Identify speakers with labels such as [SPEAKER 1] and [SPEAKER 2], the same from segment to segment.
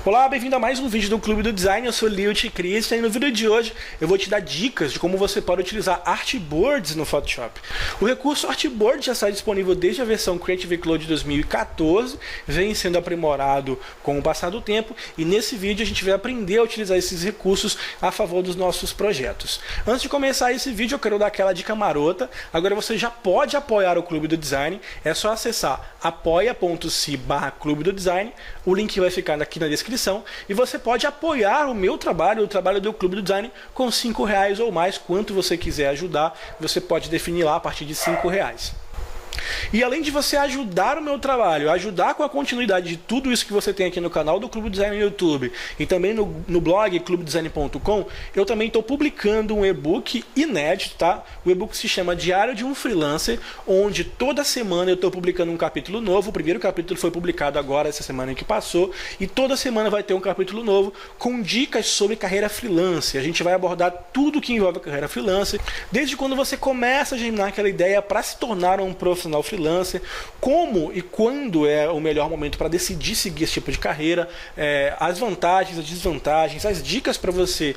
[SPEAKER 1] Olá, bem-vindo a mais um vídeo do Clube do Design. Eu sou Liut Christian e no vídeo de hoje eu vou te dar dicas de como você pode utilizar artboards no Photoshop. O recurso artboard já está disponível desde a versão Creative Cloud 2014, vem sendo aprimorado com o passar do tempo e nesse vídeo a gente vai aprender a utilizar esses recursos a favor dos nossos projetos. Antes de começar esse vídeo eu quero dar aquela dica marota. Agora você já pode apoiar o Clube do Design, é só acessar apoia.se/Clube do Design, o link vai ficar aqui na descrição. E você pode apoiar o meu trabalho, o trabalho do Clube do Design, com R$5 ou mais, quanto você quiser ajudar, você pode definir lá a partir de R$5. E além de você ajudar o meu trabalho, ajudar com a continuidade de tudo isso que você tem aqui no canal do Clube Design no YouTube e também no blog clubedesign.com, eu também estou publicando um e-book inédito, tá? O e-book se chama Diário de um Freelancer, onde toda semana eu estou publicando um capítulo novo. O primeiro capítulo foi publicado agora, essa semana que passou, e toda semana vai ter um capítulo novo com dicas sobre carreira freelance. A gente vai abordar tudo que envolve a carreira freelance, desde quando você começa a germinar aquela ideia para se tornar um profissional freelancer, como e quando é o melhor momento para decidir seguir esse tipo de carreira, as vantagens, as desvantagens, as dicas para você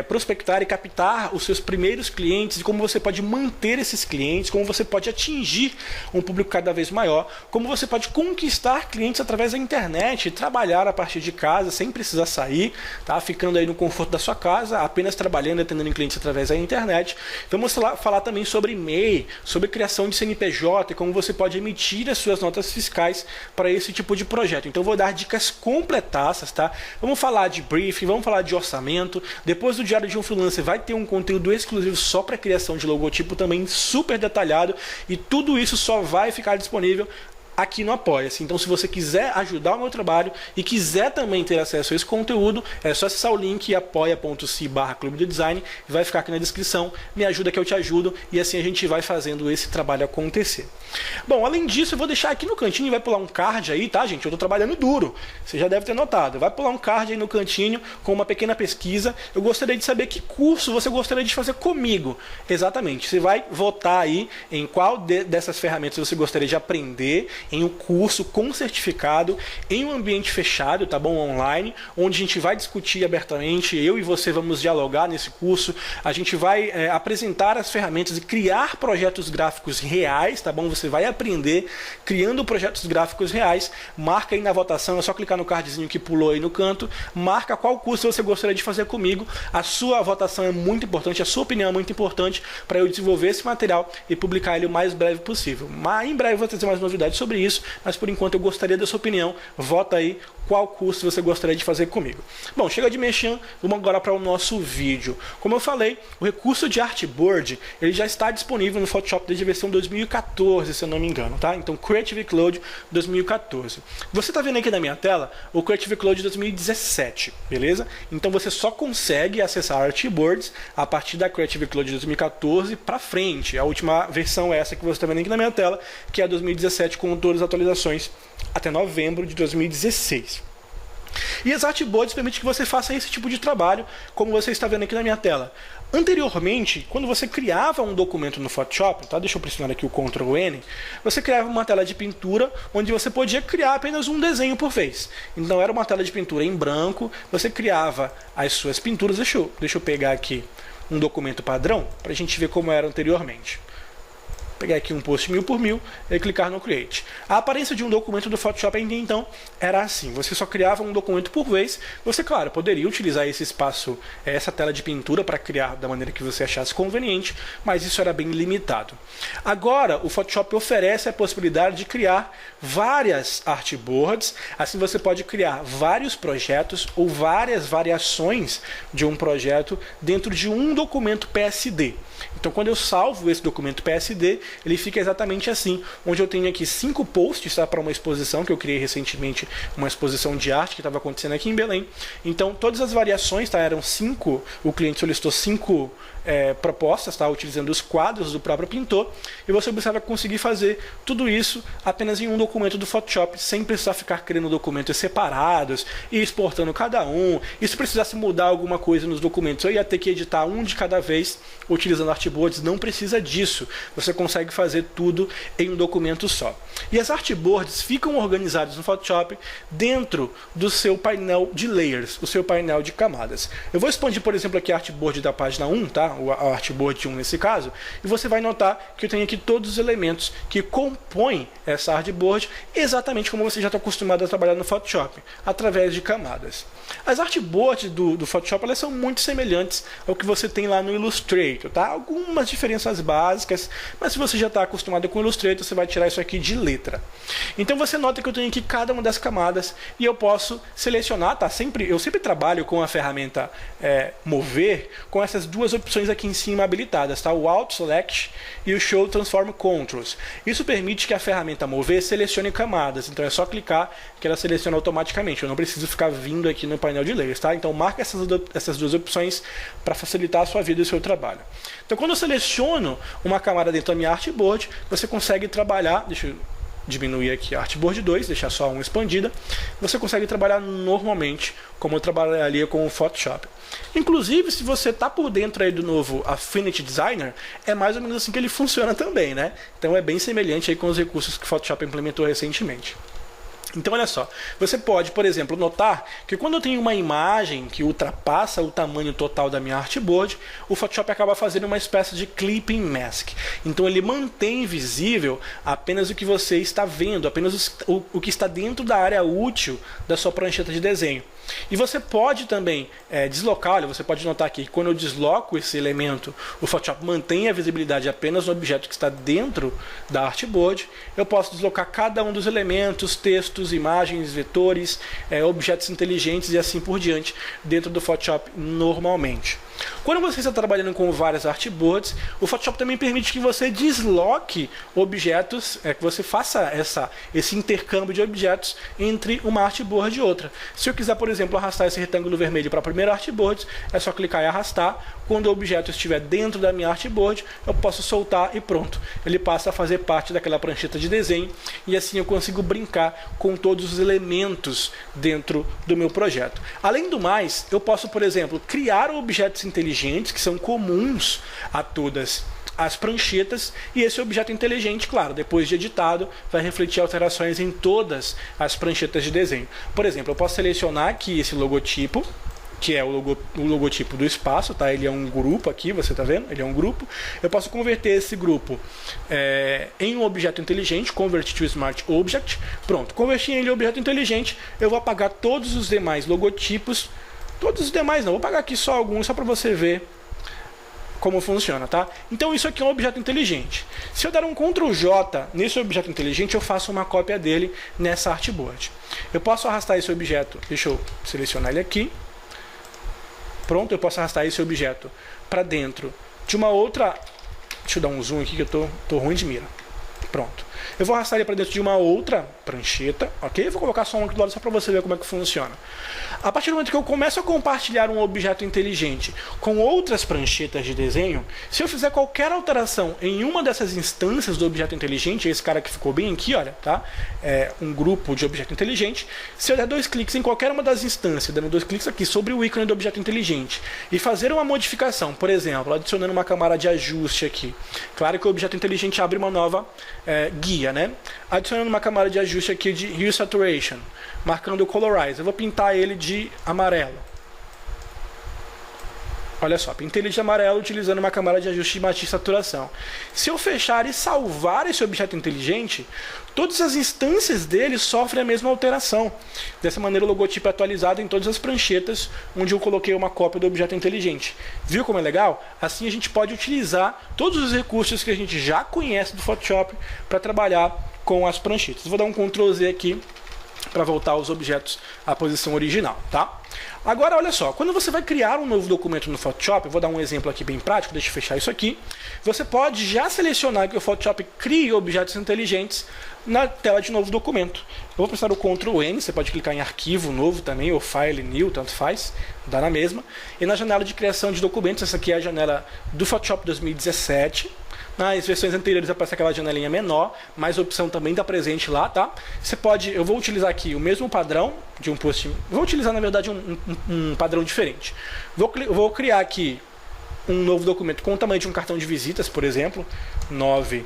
[SPEAKER 1] prospectar e captar os seus primeiros clientes e como você pode manter esses clientes, como você pode atingir um público cada vez maior, como você pode conquistar clientes através da internet e trabalhar a partir de casa sem precisar sair, tá? Ficando aí no conforto da sua casa, apenas trabalhando e atendendo clientes através da internet. Vamos falar também sobre e-mail, sobre criação de CNPJ, como você pode emitir as suas notas fiscais para esse tipo de projeto. Então vou dar dicas completaças, tá? Vamos falar de briefing, vamos falar de orçamento. Depois do Diário de um Freelancer vai ter um conteúdo exclusivo só para criação de logotipo, também super detalhado, e tudo isso só vai ficar disponível aqui no Apoia-se. Então se você quiser ajudar o meu trabalho e quiser também ter acesso a esse conteúdo, é só acessar o link apoia.se/Clube do Design, vai ficar aqui na descrição. Me ajuda que eu te ajudo e assim a gente vai fazendo esse trabalho acontecer. Bom, além disso eu vou deixar aqui no cantinho, vai pular um card aí, tá gente? Eu tô trabalhando duro, você já deve ter notado. Vai pular um card aí no cantinho com uma pequena pesquisa. Eu gostaria de saber que curso você gostaria de fazer comigo. Exatamente, você vai votar aí em qual dessas ferramentas você gostaria de aprender em um curso com certificado, em um ambiente fechado, tá bom? Online, onde a gente vai discutir abertamente, eu e você vamos dialogar nesse curso, a gente vai apresentar as ferramentas e criar projetos gráficos reais, tá bom? Você vai aprender criando projetos gráficos reais. Marca aí na votação, é só clicar no cardzinho que pulou aí no canto, marca qual curso você gostaria de fazer comigo. A sua votação é muito importante, a sua opinião é muito importante para eu desenvolver esse material e publicar ele o mais breve possível. Mas em breve eu vou trazer mais novidades sobre isso, mas por enquanto eu gostaria da sua opinião. Vota aí qual curso você gostaria de fazer comigo. Bom, chega de mexer, vamos agora para o nosso vídeo. Como eu falei, o recurso de artboard, ele já está disponível no Photoshop desde a versão 2014, se eu não me engano, tá? Então Creative Cloud 2014. Você está vendo aqui na minha tela o Creative Cloud 2017, beleza? Então você só consegue acessar artboards a partir da Creative Cloud 2014 para frente. A última versão é essa que você está vendo aqui na minha tela, que é a 2017 com todas as atualizações até novembro de 2016. E as artboards permitem que você faça esse tipo de trabalho, como você está vendo aqui na minha tela. Anteriormente, quando você criava um documento no Photoshop, tá? Deixa eu pressionar aqui o Ctrl N, você criava uma tela de pintura, onde você podia criar apenas um desenho por vez. Então era uma tela de pintura em branco, você criava as suas pinturas. Deixa eu pegar aqui um documento padrão, para a gente ver como era anteriormente. Pegar aqui um post 1000 por 1000 e clicar no Create. A aparência de um documento do Photoshop ainda então era assim, você só criava um documento por vez. Você, claro, poderia utilizar esse espaço, essa tela de pintura para criar da maneira que você achasse conveniente, mas isso era bem limitado. Agora, o Photoshop oferece a possibilidade de criar várias artboards, assim você pode criar vários projetos ou várias variações de um projeto dentro de um documento PSD. Então quando eu salvo esse documento PSD, ele fica exatamente assim, onde eu tenho aqui 5 posts, tá, para uma exposição que eu criei recentemente, uma exposição de arte que estava acontecendo aqui em Belém. Então todas as variações, tá, eram 5, o cliente solicitou 5 propostas, tá, utilizando os quadros do próprio pintor, e você vai conseguir fazer tudo isso apenas em um documento do Photoshop, sem precisar ficar criando documentos separados e exportando cada um. E se precisasse mudar alguma coisa nos documentos, eu ia ter que editar um de cada vez utilizando artboards. Não precisa disso, você consegue consegue fazer tudo em um documento só. E as artboards ficam organizadas no Photoshop dentro do seu painel de layers, o seu painel de camadas. Eu vou expandir, por exemplo, aqui a artboard da página 1, tá? A artboard 1 nesse caso, e você vai notar que eu tenho aqui todos os elementos que compõem essa artboard, exatamente como você já está acostumado a trabalhar no Photoshop, através de camadas. As artboards do Photoshop, elas são muito semelhantes ao que você tem lá no Illustrator, tá? Algumas diferenças básicas, mas se você já está acostumado com o Illustrator, você vai tirar isso aqui de letra. Então você nota que eu tenho aqui cada uma das camadas e eu posso selecionar, tá? Eu sempre trabalho com a ferramenta Mover com essas duas opções aqui em cima habilitadas, tá? O Auto Select e o Show Transform Controls. Isso permite que a ferramenta Mover selecione camadas, então é só clicar que ela seleciona automaticamente. Eu não preciso ficar vindo aqui no painel de layers, tá? Então marca essas duas opções para facilitar a sua vida e o seu trabalho. Então quando eu seleciono uma camada dentro da minha artboard, você consegue trabalhar, deixa eu diminuir aqui a artboard 2, deixar só uma expandida, você consegue trabalhar normalmente como eu trabalharia com o Photoshop. Inclusive, se você está por dentro aí do novo Affinity Designer, é mais ou menos assim que ele funciona também, né? Então é bem semelhante aí com os recursos que o Photoshop implementou recentemente. Então olha só, você pode, por exemplo, notar que quando eu tenho uma imagem que ultrapassa o tamanho total da minha artboard, o Photoshop acaba fazendo uma espécie de clipping mask. Então ele mantém visível apenas o que você está vendo, apenas o que está dentro da área útil da sua prancheta de desenho. E você pode também deslocar, olha, você pode notar aqui que quando eu desloco esse elemento, o Photoshop mantém a visibilidade apenas no objeto que está dentro da artboard. Eu posso deslocar cada um dos elementos, textos, imagens, vetores, objetos inteligentes e assim por diante dentro do Photoshop normalmente. Quando você está trabalhando com várias artboards, o Photoshop também permite que você desloque objetos, que você faça esse intercâmbio de objetos entre uma artboard e outra. Se eu quiser, por exemplo, arrastar esse retângulo vermelho para a primeira artboard, é só clicar e arrastar. Quando o objeto estiver dentro da minha artboard, eu posso soltar e pronto. Ele passa a fazer parte daquela prancheta de desenho e assim eu consigo brincar com todos os elementos dentro do meu projeto. Além do mais, eu posso, por exemplo, criar objetos inteligentes que são comuns a todas as pranchetas, e esse objeto inteligente, claro, depois de editado, vai refletir alterações em todas as pranchetas de desenho. Por exemplo, eu posso selecionar aqui esse logotipo, que é o logotipo do espaço, tá? Ele é um grupo aqui, você está vendo? Ele é um grupo. Eu posso converter esse grupo em um objeto inteligente, Convert to Smart Object. Pronto, converti ele em objeto inteligente, eu vou apagar todos os demais logotipos, todos os demais não, vou apagar aqui só alguns, só para você ver como funciona, tá? Então isso aqui é um objeto inteligente. Se eu der um Ctrl J nesse objeto inteligente, eu faço uma cópia dele nessa artboard. Eu posso arrastar esse objeto, deixa eu selecionar ele aqui. Pronto, eu posso arrastar esse objeto para dentro de uma outra... Deixa eu dar um zoom aqui que eu tô ruim de mira. Pronto. Eu vou arrastar ele para dentro de uma outra prancheta, ok? Eu vou colocar só um aqui do lado só para você ver como é que funciona. A partir do momento que eu começo a compartilhar um objeto inteligente com outras pranchetas de desenho, se eu fizer qualquer alteração em uma dessas instâncias do objeto inteligente, esse cara que ficou bem aqui, olha, tá? É um grupo de objeto inteligente. Se eu der dois cliques em qualquer uma das instâncias, dando dois cliques aqui sobre o ícone do objeto inteligente e fazer uma modificação, por exemplo, adicionando uma camada de ajuste aqui. Claro que o objeto inteligente abre uma nova guia, né? Adicionando uma camada de ajuste aqui de Hue Saturation, marcando o Colorize. Eu vou pintar ele de amarelo. Olha só, pintei ele de amarelo utilizando uma camada de ajuste de matiz e saturação. Se eu fechar e salvar esse objeto inteligente, todas as instâncias dele sofrem a mesma alteração. Dessa maneira o logotipo é atualizado em todas as pranchetas onde eu coloquei uma cópia do objeto inteligente. Viu como é legal? Assim a gente pode utilizar todos os recursos que a gente já conhece do Photoshop para trabalhar com as pranchetas. Vou dar um Ctrl Z aqui para voltar os objetos à posição original, tá? Agora, olha só, quando você vai criar um novo documento no Photoshop, eu vou dar um exemplo aqui bem prático, deixa eu fechar isso aqui, você pode já selecionar que o Photoshop crie objetos inteligentes na tela de novo documento. Eu vou pressionar o Ctrl N, você pode clicar em arquivo novo também, ou File New, tanto faz, dá na mesma. E na janela de criação de documentos, essa aqui é a janela do Photoshop 2017, nas versões anteriores aparece aquela janelinha menor, mas a opção também está presente lá, tá? Você pode, eu vou utilizar aqui o mesmo padrão de um post, vou utilizar na verdade um padrão diferente. Vou criar aqui um novo documento com o tamanho de um cartão de visitas, por exemplo, 9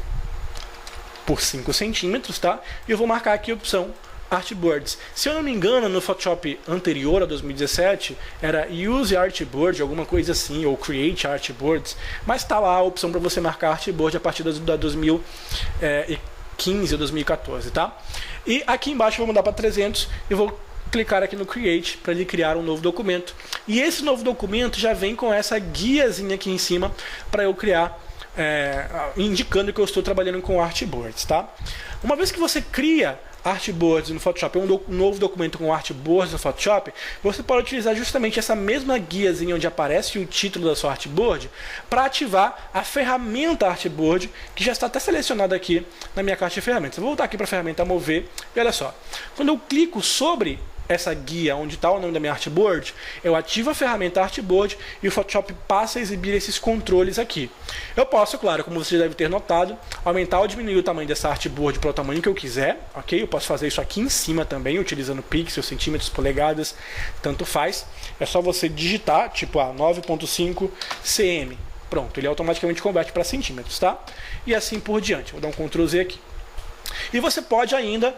[SPEAKER 1] por 5 centímetros, tá? E eu vou marcar aqui a opção Artboards. Se eu não me engano, no Photoshop anterior a 2017 era Use Artboard, alguma coisa assim, ou Create Artboards, mas tá lá a opção para você marcar Artboard a partir da 2015 ou 2014, tá? E aqui embaixo eu vou mudar para 300 e vou clicar aqui no Create para ele criar um novo documento. E esse novo documento já vem com essa guiazinha aqui em cima para eu criar, indicando que eu estou trabalhando com Artboards, tá? Uma vez que você cria Artboards no Photoshop, um novo documento com Artboards no Photoshop, você pode utilizar justamente essa mesma guiazinha onde aparece o título da sua Artboard para ativar a ferramenta Artboard, que já está até selecionada aqui na minha caixa de ferramentas. Eu vou voltar aqui para a ferramenta Mover e olha só, quando eu clico sobre essa guia onde está o nome da minha Artboard, eu ativo a ferramenta Artboard e o Photoshop passa a exibir esses controles aqui. Eu posso, claro, como você deve ter notado, aumentar ou diminuir o tamanho dessa Artboard para o tamanho que eu quiser, ok? Eu posso fazer isso aqui em cima também, utilizando pixels, centímetros, polegadas, tanto faz. É só você digitar, tipo 9.5 cm. Pronto, ele automaticamente converte para centímetros, tá? E assim por diante. Vou dar um Ctrl Z aqui. E você pode ainda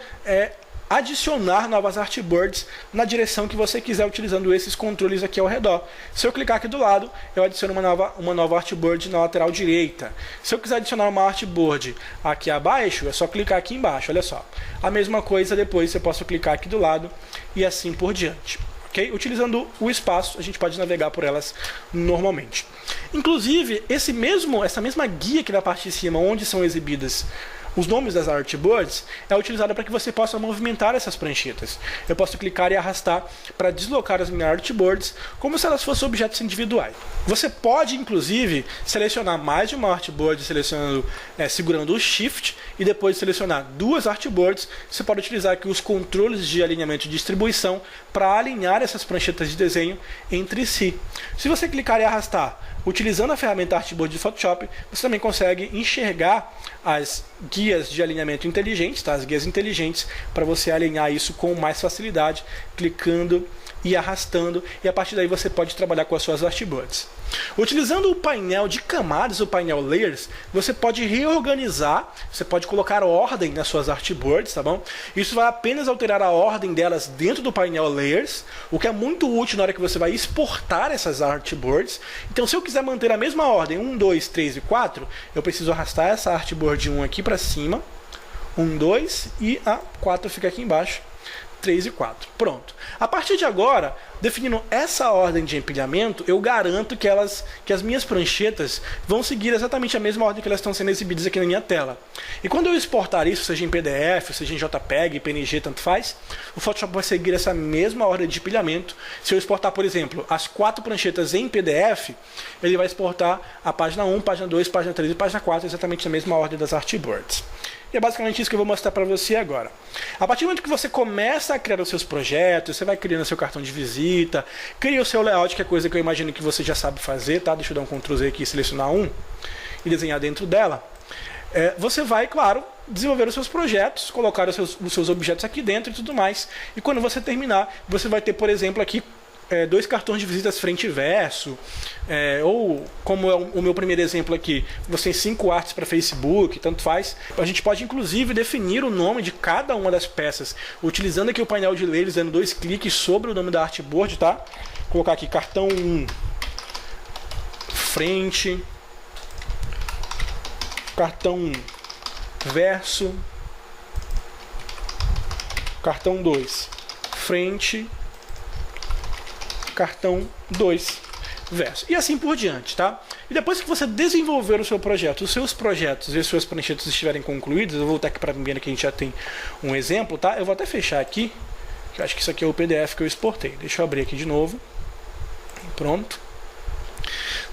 [SPEAKER 1] adicionar novas Artboards na direção que você quiser, utilizando esses controles aqui ao redor. Se eu clicar aqui do lado, eu adiciono uma nova Artboard na lateral direita. Se eu quiser adicionar uma Artboard aqui abaixo, é só clicar aqui embaixo, olha só. A mesma coisa depois, eu posso clicar aqui do lado e assim por diante. Okay? Utilizando o espaço, a gente pode navegar por elas normalmente. Inclusive, essa mesma guia aqui na parte de cima, onde são exibidas os nomes das Artboards, é utilizada para que você possa movimentar essas pranchetas. Eu posso clicar e arrastar para deslocar as minhas Artboards como se elas fossem objetos individuais. Você pode, inclusive, selecionar mais de uma Artboard segurando o Shift e depois selecionar duas Artboards. Você pode utilizar aqui os controles de alinhamento e distribuição para alinhar essas pranchetas de desenho entre si. Se você clicar e arrastar utilizando a ferramenta Artboard de Photoshop, você também consegue enxergar as guias de alinhamento inteligentes, tá? As guias inteligentes, para você alinhar isso com mais facilidade, clicando e arrastando, e a partir daí você pode trabalhar com as suas Artboards. Utilizando o painel de camadas, o painel Layers, você pode reorganizar, você pode colocar ordem nas suas Artboards, tá bom? Isso vai apenas alterar a ordem delas dentro do painel Layers, o que é muito útil na hora que você vai exportar essas Artboards. Então, se eu quiser manter a mesma ordem, 1, 2, 3 e 4, eu preciso arrastar essa Artboard 1 aqui para cima, 1, 2, e a 4 fica aqui embaixo, 3 e 4. Pronto. A partir de agora, definindo essa ordem de empilhamento, eu garanto que as minhas pranchetas vão seguir exatamente a mesma ordem que elas estão sendo exibidas aqui na minha tela. E quando eu exportar isso, seja em PDF, seja em JPEG, PNG, tanto faz, o Photoshop vai seguir essa mesma ordem de empilhamento. Se eu exportar, por exemplo, as 4 pranchetas em PDF, ele vai exportar a página 1, página 2, página 3 e página 4, exatamente na mesma ordem das Artboards. E é basicamente isso que eu vou mostrar para você agora. A partir do momento que você começa a criar os seus projetos, você vai criando o seu cartão de visita, cria o seu layout, que é coisa que eu imagino que você já sabe fazer, tá? Deixa eu dar um Ctrl Z aqui e selecionar um e desenhar dentro dela. Você vai, claro, desenvolver os seus projetos, colocar os seus objetos aqui dentro e tudo mais. E quando você terminar, você vai ter, por exemplo, aqui 2 cartões de visitas frente e verso, ou como é o meu primeiro exemplo aqui, você tem 5 artes para Facebook, tanto faz. A gente pode inclusive definir o nome de cada uma das peças, utilizando aqui o painel de layers, dando 2 cliques sobre o nome da Artboard, tá? Vou colocar aqui cartão 1, frente, cartão 1, verso, cartão 2, frente, cartão 2, verso. E assim por diante, tá? E depois que você desenvolver o seu projeto, os seus projetos e as suas pranchetas estiverem concluídos, eu vou voltar aqui para a primeira que a gente já tem um exemplo, tá? Eu vou até fechar aqui, que eu acho que isso aqui é o PDF que eu exportei. Deixa eu abrir aqui de novo. Pronto.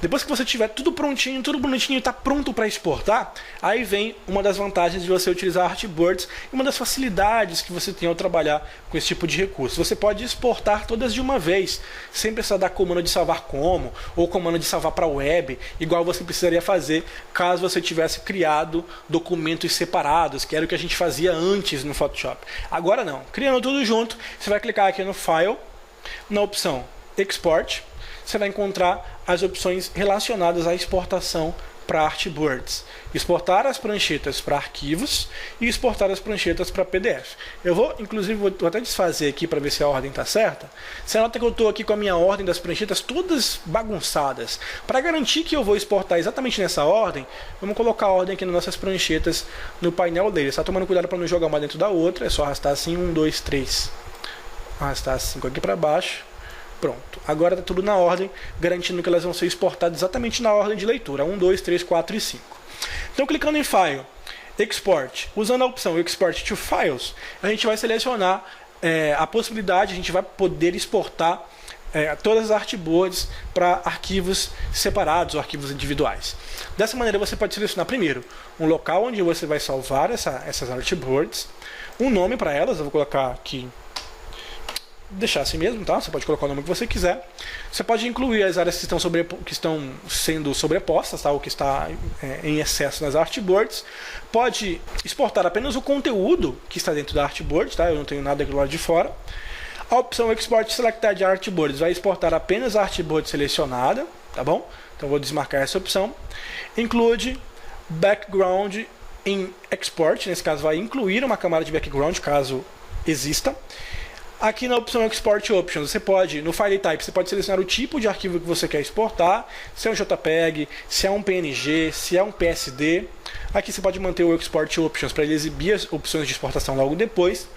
[SPEAKER 1] Depois que você tiver tudo prontinho, tudo bonitinho e está pronto para exportar, aí vem uma das vantagens de você utilizar Artboards e uma das facilidades que você tem ao trabalhar com esse tipo de recurso. Você pode exportar todas de uma vez, sem precisar dar comando de salvar como, ou comando de salvar para web, igual você precisaria fazer caso você tivesse criado documentos separados, que era o que a gente fazia antes no Photoshop. Agora não. Criando tudo junto, você vai clicar aqui no File, na opção Export. Você vai encontrar as opções relacionadas à exportação para artboards, exportar as pranchetas para arquivos e exportar as pranchetas para PDF. Eu vou, inclusive, vou até desfazer aqui para ver se a ordem está certa. Você nota que eu estou aqui com a minha ordem das pranchetas todas bagunçadas. Para garantir que eu vou exportar exatamente nessa ordem, vamos colocar a ordem aqui nas nossas pranchetas no painel dele. Está tomando cuidado para não jogar uma dentro da outra, é só arrastar assim, 1, 2, 3. Arrastar 5 aqui para baixo. Pronto, agora está tudo na ordem, garantindo que elas vão ser exportadas exatamente na ordem de leitura, 1, 2, 3, 4 e 5. Então, clicando em File, Export, usando a opção Export to Files, a gente vai selecionar a possibilidade, a gente vai poder exportar todas as artboards para arquivos separados ou arquivos individuais. Dessa maneira, você pode selecionar primeiro um local onde você vai salvar essas artboards, um nome para elas, eu vou colocar aqui, deixar assim mesmo, tá? Você pode colocar o nome que você quiser. Você pode incluir as áreas que estão sendo sobrepostas, tá? O que está em excesso nas artboards. Pode exportar apenas o conteúdo que está dentro da artboard, tá? Eu não tenho nada aqui do lado de fora. A opção Export Selected Artboards vai exportar apenas a artboard selecionada, tá bom? Então vou desmarcar essa opção. Include Background em Export, nesse caso vai incluir uma camada de background, caso exista. Aqui na opção Export Options, você pode, no File Type, você pode selecionar o tipo de arquivo que você quer exportar, se é um JPEG, se é um PNG, se é um PSD. Aqui você pode manter o Export Options para ele exibir as opções de exportação logo depois.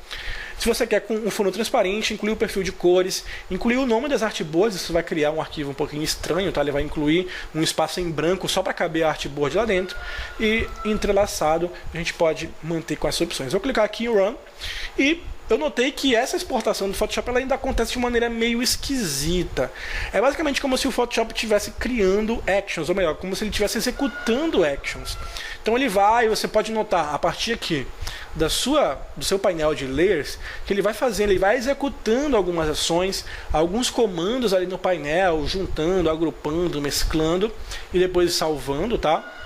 [SPEAKER 1] Se você quer com um fundo transparente, incluir o perfil de cores, incluir o nome das artboards, isso vai criar um arquivo um pouquinho estranho, tá? Ele vai incluir um espaço em branco só para caber a artboard lá dentro. E entrelaçado, a gente pode manter com essas opções. Eu vou clicar aqui em Run e eu notei que essa exportação do Photoshop ela ainda acontece de maneira meio esquisita. É basicamente como se o Photoshop estivesse criando actions, ou melhor, como se ele estivesse executando actions. Então ele vai, você pode notar a partir aqui do seu painel de layers, que ele vai executando algumas ações, alguns comandos ali no painel, juntando, agrupando, mesclando e depois salvando, tá?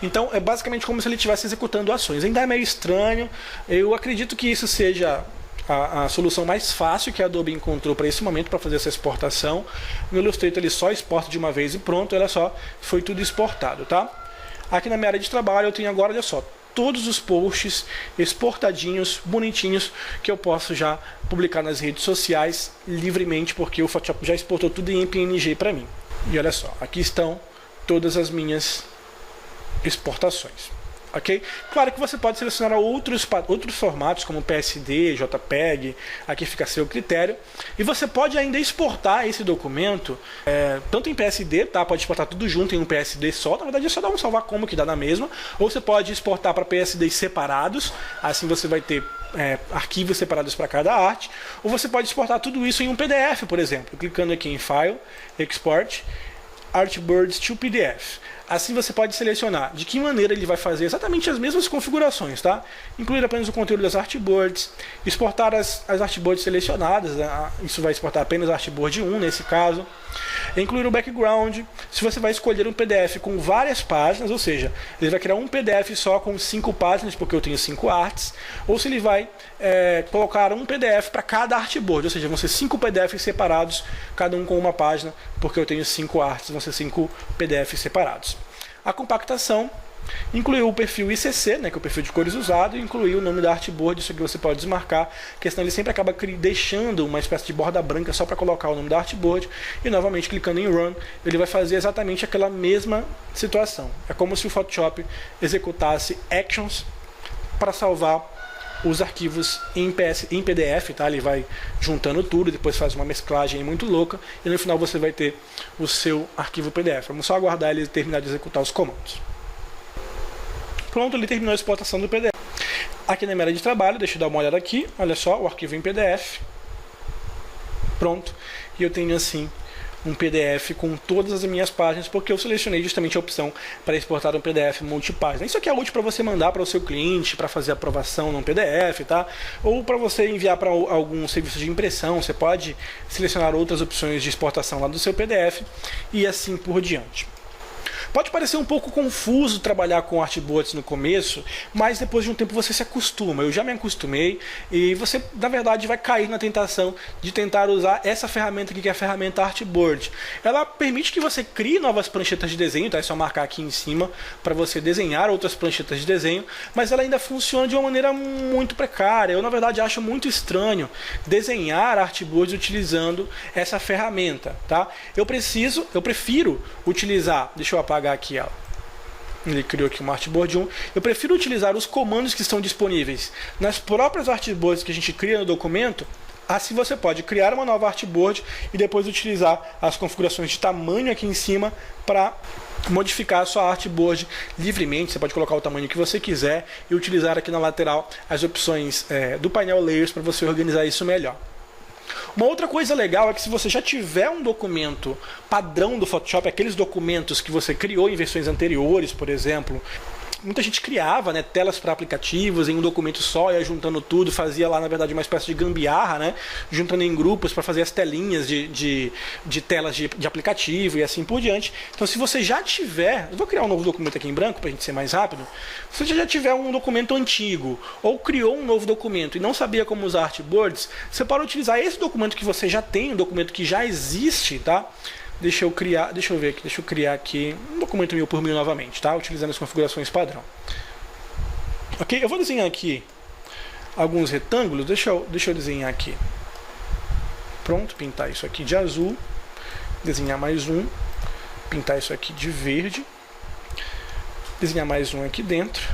[SPEAKER 1] Então é basicamente como se ele estivesse executando ações. Ainda é meio estranho. Eu acredito que isso seja a solução mais fácil que a Adobe encontrou para esse momento, para fazer essa exportação. No Illustrator ele só exporta de uma vez e pronto, olha só, foi tudo exportado, tá? Aqui na minha área de trabalho eu tenho agora, olha só, todos os posts exportadinhos, bonitinhos, que eu posso já publicar nas redes sociais livremente, porque o Photoshop já exportou tudo em PNG para mim. E olha só, aqui estão todas as minhas exportações, ok? Claro que você pode selecionar outros formatos como PSD, JPEG, aqui fica a seu critério, e você pode ainda exportar esse documento tanto em PSD, tá? Pode exportar tudo junto em um PSD só, na verdade é só dar um salvar como que dá na mesma, ou você pode exportar para PSDs separados, assim você vai ter arquivos separados para cada arte, ou você pode exportar tudo isso em um PDF, por exemplo, clicando aqui em File, Export, Artboards to PDF. Assim você pode selecionar de que maneira ele vai fazer exatamente as mesmas configurações, tá? Incluir apenas o conteúdo das artboards, exportar as artboards selecionadas, né? Isso vai exportar apenas a artboard 1 nesse caso. Incluir o background, se você vai escolher um PDF com várias páginas, ou seja, ele vai criar um PDF só com 5 páginas, porque eu tenho 5 artes, ou se ele vai colocar um PDF para cada artboard, ou seja, vão ser 5 PDFs separados, cada um com uma página, porque eu tenho 5 artes, vão ser 5 PDFs separados. A compactação incluiu o perfil ICC, né, que é o perfil de cores usado, e incluiu o nome da artboard, isso aqui você pode desmarcar, porque senão ele sempre acaba deixando uma espécie de borda branca só para colocar o nome da artboard, e novamente clicando em Run, ele vai fazer exatamente aquela mesma situação. É como se o Photoshop executasse actions para salvar os arquivos em PDF, tá? Ele vai juntando tudo, depois faz uma mesclagem muito louca, e no final você vai ter o seu arquivo PDF. Vamos só aguardar ele terminar de executar os comandos. Pronto, ele terminou a exportação do PDF. Aqui na minha área de trabalho, deixa eu dar uma olhada aqui, olha só, o arquivo em PDF. Pronto, e eu tenho assim um PDF com todas as minhas páginas, porque eu selecionei justamente a opção para exportar um PDF multipágina. Isso aqui é útil para você mandar para o seu cliente, para fazer aprovação num PDF, tá? Ou para você enviar para algum serviço de impressão, você pode selecionar outras opções de exportação lá do seu PDF e assim por diante. Pode parecer um pouco confuso trabalhar com artboards no começo, mas depois de um tempo você se acostuma. Eu já me acostumei e você, na verdade, vai cair na tentação de tentar usar essa ferramenta aqui, que é a ferramenta Artboard. Ela permite que você crie novas pranchetas de desenho, tá? É só marcar aqui em cima para você desenhar outras pranchetas de desenho, mas ela ainda funciona de uma maneira muito precária. Eu, na verdade, acho muito estranho desenhar artboards utilizando essa ferramenta, tá? Eu prefiro utilizar, deixa eu apagar aqui ela. Ele criou aqui uma artboard 1. Eu prefiro utilizar os comandos que estão disponíveis nas próprias artboards que a gente cria no documento. Assim você pode criar uma nova artboard e depois utilizar as configurações de tamanho aqui em cima para modificar a sua artboard livremente. Você pode colocar o tamanho que você quiser e utilizar aqui na lateral as opções do painel Layers para você organizar isso melhor. Uma outra coisa legal é que se você já tiver um documento padrão do Photoshop, aqueles documentos que você criou em versões anteriores, por exemplo, muita gente criava, né, telas para aplicativos em um documento só, ia juntando tudo, fazia lá, na verdade, uma espécie de gambiarra, né, juntando em grupos para fazer as telinhas de telas de aplicativo e assim por diante. Então, se você já tiver, eu vou criar um novo documento aqui em branco para a gente ser mais rápido. Se você já tiver um documento antigo ou criou um novo documento e não sabia como usar artboards, você pode utilizar esse documento que você já tem, um documento que já existe, tá? Deixa eu criar aqui um documento 1000 por 1000 novamente, tá? Utilizando as configurações padrão. Ok? Eu vou desenhar aqui alguns retângulos. Deixa eu desenhar aqui. Pronto, pintar isso aqui de azul. Desenhar mais um. Pintar isso aqui de verde. Desenhar mais um aqui dentro.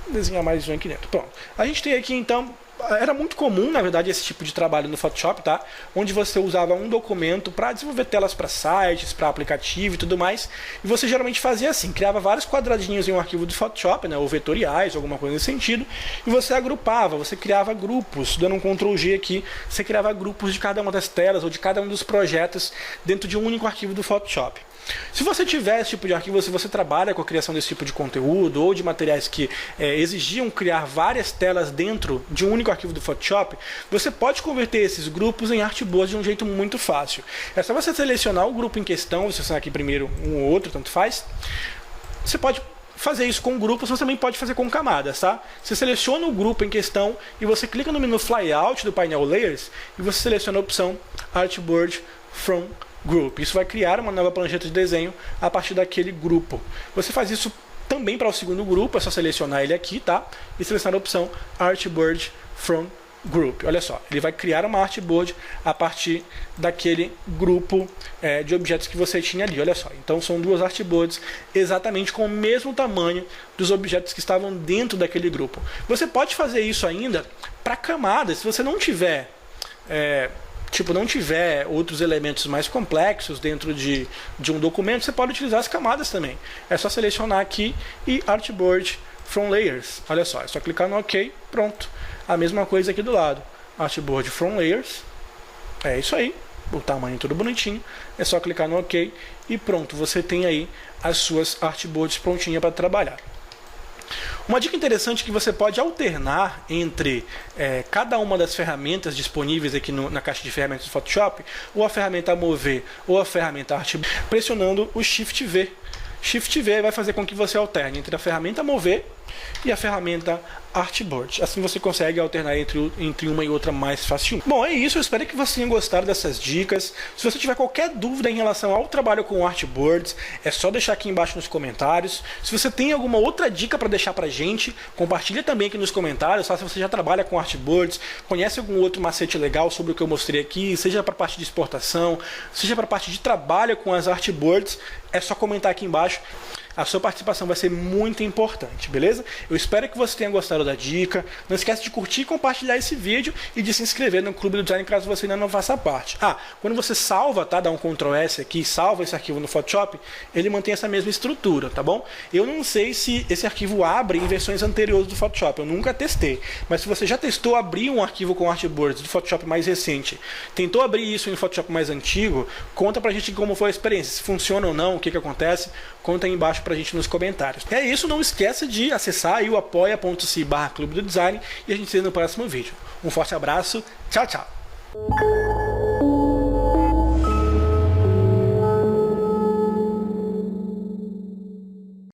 [SPEAKER 1] Desenhar mais um aqui dentro. Pronto. A gente tem aqui, então... Era muito comum, na verdade, esse tipo de trabalho no Photoshop, tá? Onde você usava um documento para desenvolver telas para sites, para aplicativo e tudo mais. E você geralmente fazia assim, criava vários quadradinhos em um arquivo do Photoshop, né? Ou vetoriais, alguma coisa nesse sentido. E você agrupava, você criava grupos, dando um Ctrl G aqui, você criava grupos de cada uma das telas ou de cada um dos projetos dentro de um único arquivo do Photoshop. Se você tiver esse tipo de arquivo, se você trabalha com a criação desse tipo de conteúdo ou de materiais que exigiam criar várias telas dentro de um único arquivo do Photoshop, você pode converter esses grupos em artboards de um jeito muito fácil. É só você selecionar o grupo em questão, você selecionar aqui primeiro um ou outro, tanto faz. Você pode fazer isso com grupos, você também pode fazer com camadas, tá? Você seleciona o grupo em questão e você clica no menu Flyout do painel Layers e você seleciona a opção Artboard from Group. Isso vai criar uma nova prancheta de desenho a partir daquele grupo. Você faz isso também para o segundo grupo, é só selecionar ele aqui, tá? E selecionar a opção Artboard from Group. Olha só, ele vai criar uma artboard a partir daquele grupo de objetos que você tinha ali. Olha só, então são duas artboards exatamente com o mesmo tamanho dos objetos que estavam dentro daquele grupo. Você pode fazer isso ainda para camadas, se você não tiver não tiver outros elementos mais complexos dentro de um documento, você pode utilizar as camadas também. É só selecionar aqui e Artboard from Layers. Olha só, é só clicar no OK, pronto. A mesma coisa aqui do lado. Artboard from Layers. É isso aí. O tamanho tudo bonitinho. É só clicar no OK e pronto. Você tem aí as suas artboards prontinhas para trabalhar. Uma dica interessante é que você pode alternar entre cada uma das ferramentas disponíveis aqui na caixa de ferramentas do Photoshop, ou a ferramenta Mover ou a ferramenta Artboard, pressionando o Shift V. Shift V vai fazer com que você alterne entre a ferramenta Mover e a ferramenta Artboard. Assim você consegue alternar entre uma e outra mais facilmente. Bom, é isso. Eu espero que você tenha gostado dessas dicas. Se você tiver qualquer dúvida em relação ao trabalho com Artboards, é só deixar aqui embaixo nos comentários. Se você tem alguma outra dica para deixar pra gente, compartilha também aqui nos comentários. Se você já trabalha com Artboards, conhece algum outro macete legal sobre o que eu mostrei aqui, seja para a parte de exportação, seja para a parte de trabalho com as Artboards, é só comentar aqui embaixo. A sua participação vai ser muito importante, beleza? Eu espero que você tenha gostado da dica. Não esquece de curtir e compartilhar esse vídeo e de se inscrever no Clube do Design caso você ainda não faça parte. Quando você salva, tá? Dá um Ctrl S aqui e salva esse arquivo no Photoshop, ele mantém essa mesma estrutura, tá bom? Eu não sei se esse arquivo abre em versões anteriores do Photoshop, eu nunca testei. Mas se você já testou abrir um arquivo com Artboards do Photoshop mais recente, tentou abrir isso em Photoshop mais antigo, conta pra gente como foi a experiência, se funciona ou não, o que acontece, conta aí embaixo pra gente nos comentários. É isso, não esqueça de acessar aí o apoia.se/Clube do Design e a gente se vê no próximo vídeo. Um forte abraço, tchau, tchau!